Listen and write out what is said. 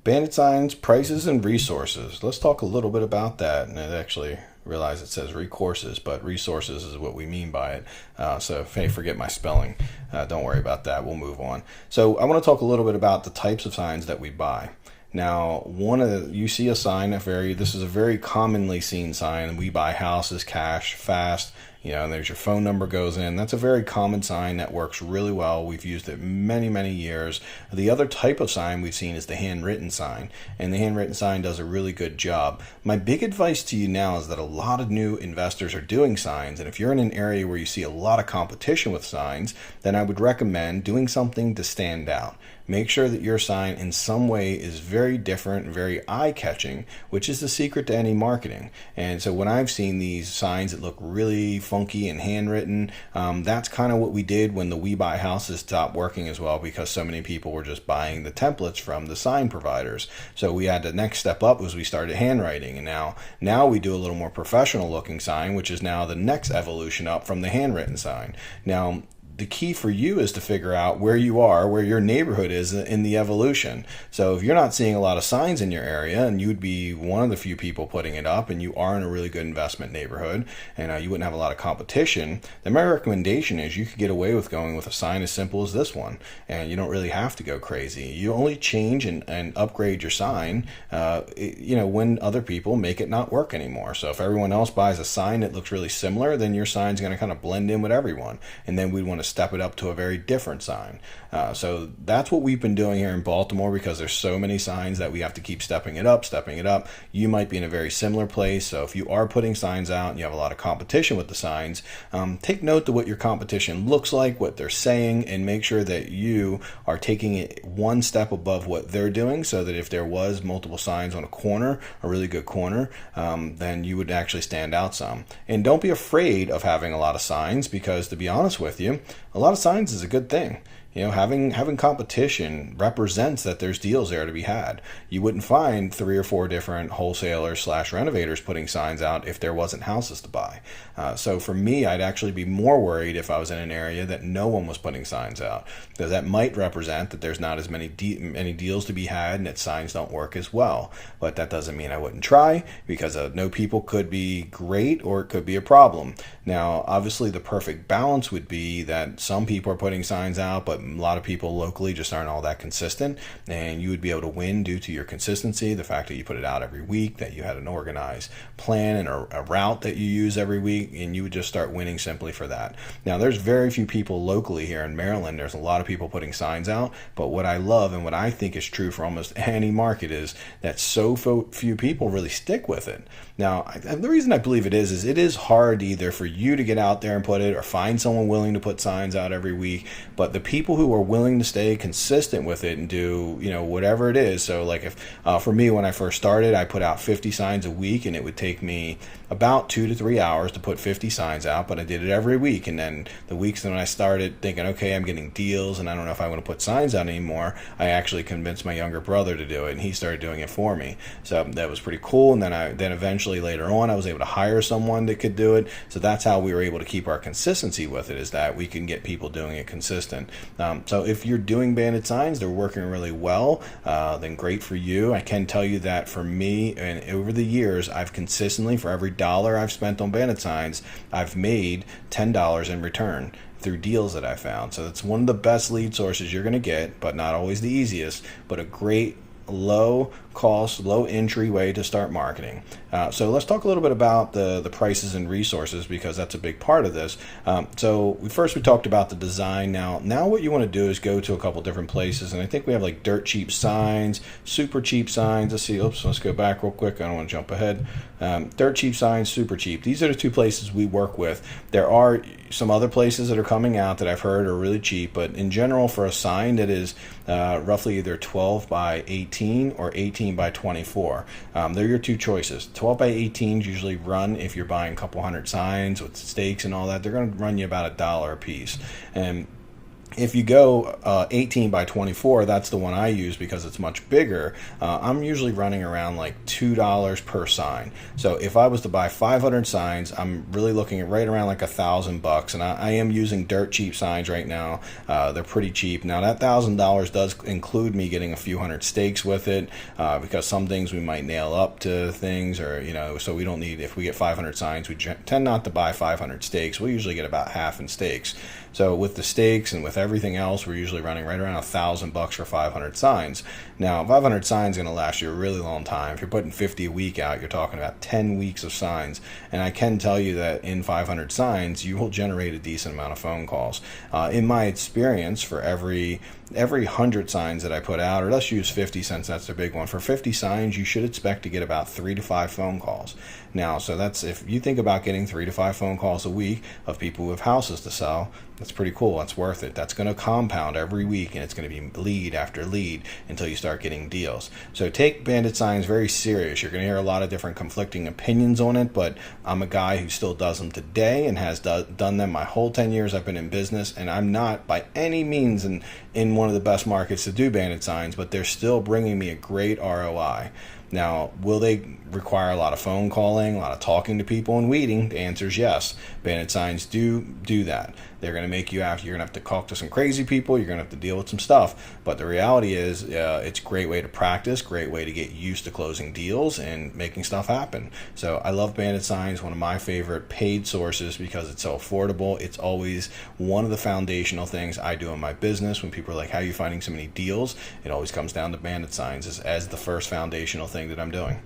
Bandit signs, prices, and resources. Let's talk a little bit about that. And I actually realize it says recourses, but resources is what we mean by it. So if I forget my spelling, don't worry about that. We'll move on. So I want to talk a little bit about the types of signs that we buy. Now, you see a sign this is a very commonly seen sign. We buy houses, cash, fast. And there's your phone number goes in. That's a very common sign that works really well. We've used it many, many years. The other type of sign we've seen is the handwritten sign, and the handwritten sign does a really good job. My big advice to you now is that a lot of new investors are doing signs, and if you're in an area where you see a lot of competition with signs, then I would recommend doing something to stand out. Make sure that your sign in some way is very different and very eye-catching, which is the secret to any marketing. And so when I've seen these signs that look really funky and handwritten, that's kind of what we did when the We Buy Houses stopped working as well, because so many people were just buying the templates from the sign providers. So we had the next step up was we started handwriting, and now we do a little more professional looking sign, which is now the next evolution up from the handwritten sign. Now, the key for you is to figure out where you are, where your neighborhood is in the evolution. So if you're not seeing a lot of signs in your area, and you'd be one of the few people putting it up, and you are in a really good investment neighborhood, and you wouldn't have a lot of competition, then my recommendation is you could get away with going with a sign as simple as this one, and you don't really have to go crazy. You only change and upgrade your sign when other people make it not work anymore. So if everyone else buys a sign that looks really similar, then your sign's going to kind of blend in with everyone, and then we'd want to step it up to a very different sign. So that's what we've been doing here in Baltimore, because there's so many signs that we have to keep stepping it up. You might be in a very similar place. So if you are putting signs out and you have a lot of competition with the signs, take note to what your competition looks like, what they're saying, and make sure that you are taking it one step above what they're doing, so that if there was multiple signs on a corner, a really good corner, then you would actually stand out some. And don't be afraid of having a lot of signs, because to be honest with you, a lot of signs is a good thing. Having competition represents that there's deals there to be had. You wouldn't find 3 or 4 different wholesalers / renovators putting signs out if there wasn't houses to buy. So for me, I'd actually be more worried if I was in an area that no one was putting signs out, because that might represent that there's not as many deals to be had, and that signs don't work as well. But that doesn't mean I wouldn't try, because no people could be great, or it could be a problem. Now, obviously, the perfect balance would be that some people are putting signs out, but a lot of people locally just aren't all that consistent, and you would be able to win due to your consistency, the fact that you put it out every week, that you had an organized plan and a route that you use every week, and you would just start winning simply for that. Now, there's very few people locally here in Maryland. There's a lot of people putting signs out, but what I love and what I think is true for almost any market is that so few people really stick with it. Now, the reason I believe it is it is hard either for you to get out there and put it, or find someone willing to put signs out every week, but the people who are willing to stay consistent with it and do whatever it is. So like for me, when I first started, I put out 50 signs a week, and it would take me about 2 to 3 hours to put 50 signs out, but I did it every week. And then the weeks when I started thinking, okay, I'm getting deals and I don't know if I want to put signs out anymore, I actually convinced my younger brother to do it, and he started doing it for me. So that was pretty cool. And then eventually later on, I was able to hire someone that could do it. So that's how we were able to keep our consistency with it, is that we can get people doing it consistent. So if you're doing Bandit signs, they're working really well, then great for you. I can tell you that for me, and over the years, I've consistently, for every $1 I've spent on Bandit signs, I've made $10 in return through deals that I found. So it's one of the best lead sources you're going to get, but not always the easiest, but a great low cost, low entry way to start marketing. So let's talk a little bit about the prices and resources, because that's a big part of this. So first we talked about the design. Now what you want to do is go to a couple different places, and I think we have like dirt cheap signs, super cheap signs. Let's go back real quick. I don't want to jump ahead. Dirt cheap signs, super cheap. These are the 2 places we work with. There are some other places that are coming out that I've heard are really cheap, but in general, for a sign that is roughly either 12 by 18 or 18 by 24, they're your 2 choices. 12 by 18s usually run, if you're buying a couple hundred signs with stakes and all that, they're going to run you about $1 a piece. And If you go 18 by 24, that's the one I use because it's much bigger. I'm usually running around like $2 per sign. So if I was to buy 500 signs, I'm really looking at right around like $1,000. And I am using dirt cheap signs right now. They're pretty cheap. Now that $1,000 does include me getting a few hundred stakes with it, because some things we might nail up to things, or so we don't need. If we get 500 signs, we tend not to buy 500 stakes. We usually get about half in stakes. So with the stakes and with everything else, we're usually running right around $1,000 for 500 signs. Now, 500 signs is going to last you a really long time. If you're putting 50 a week out, you're talking about 10 weeks of signs. And I can tell you that in 500 signs, you will generate a decent amount of phone calls. In my experience, for every 100 signs that I put out, or let's use 50 since that's the big one. For 50 signs, you should expect to get about 3 to 5 phone calls. Now, so that's, if you think about getting 3 to 5 phone calls a week of people who have houses to sell, that's pretty cool. That's worth it. That's going to compound every week, and it's going to be lead after lead until you start getting deals. So take Bandit signs very serious. You're going to hear a lot of different conflicting opinions on it, but I'm a guy who still does them today and has done them my whole 10 years I've been in business, and I'm not by any means in one of the best markets to do Bandit signs, but they're still bringing me a great ROI. Now, will they require a lot of phone calling, a lot of talking to people and weeding? The answer is yes. Bandit signs do that. They're going to make you have, you're going to have to talk to some crazy people, you're going to have to deal with some stuff. But the reality is, it's a great way to practice, great way to get used to closing deals and making stuff happen. So I love Bandit signs, one of my favorite paid sources because it's so affordable. It's always one of the foundational things I do in my business. When people are like, how are you finding so many deals? It always comes down to Bandit signs as the first foundational thing that I'm doing.